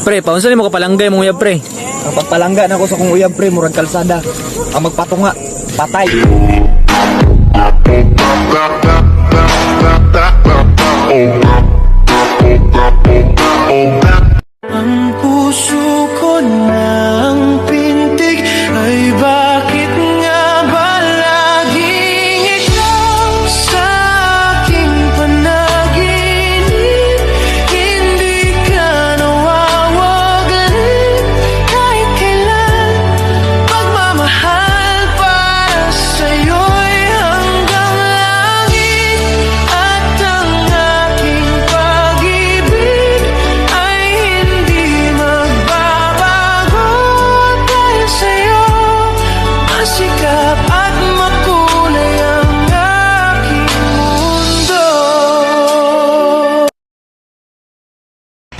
Pre, paunsa nimo kapalanggay mong uyab pre? Ang pagpalangga na ko sa kong uyab pre, murag kalsada. Ang magpatunga, patay. Ang puso ko ng pintig ay bakit nga ba laging ikaw sa aking panaginip? Hindi ka nawawagaling kahit kailan. Pagmamahal para sa'yo'y hanggang langit. At ang aking pag-ibig ay hindi magbabago dahil sa'yo masikap at makulay ang aking mundo.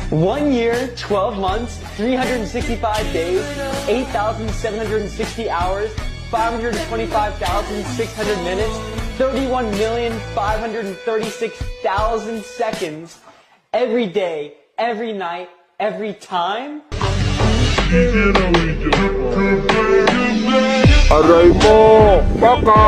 1 year, 12 months, 365 days, 8,760 hours, 525,600 minutes, 31,536,000 seconds, every day, every night, every time. Aray mo! Baka!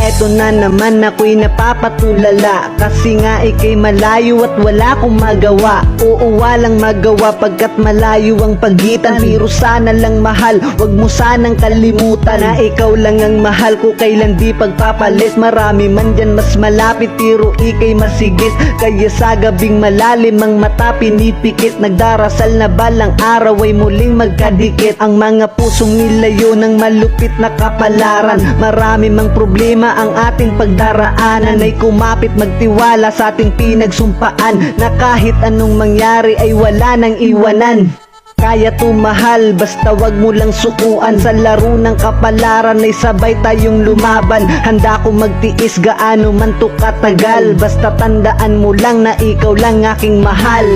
Eto na naman ako'y napapatulala, kasi nga ika'y malayo at wala akong magawa. Oo, walang magawa pagkat malayo ang pagitan. Pero sana lang mahal, wag mo sanang kalimutan na ikaw lang ang mahal ko, kailan di pagpapalit. Marami man dyan mas malapit, pero ika'y masigit. Kaya sa gabing malalim ang mata pinipikit, nagdarasal na balang araw ay muling magkadikit. Ang mga pusong nilayo ng malupit na kapalaran. Marami mang problema ang ating pagdaraanan, ay kumapit magtiwala sa ating pinagsumpaan, na kahit anong mangyari ay wala nang iwanan. Kaya tumahal, basta wag mo lang sukuan. Sa laro ng kapalaran ay sabay tayong lumaban. Handa ko magtiis gaano man to katagal, basta tandaan mo lang na ikaw lang aking mahal.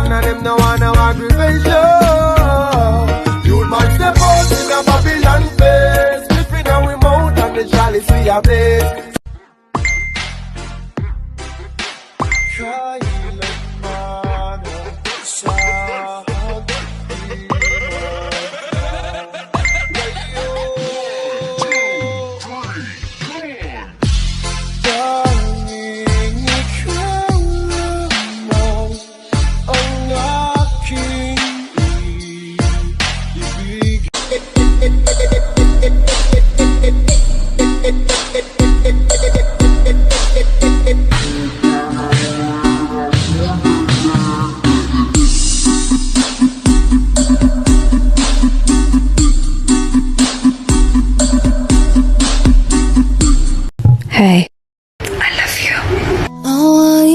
And them no want no aggravation. You might step out in a Babylon face, slipping our mouth and the chalice we have this. Hey, I love you. I want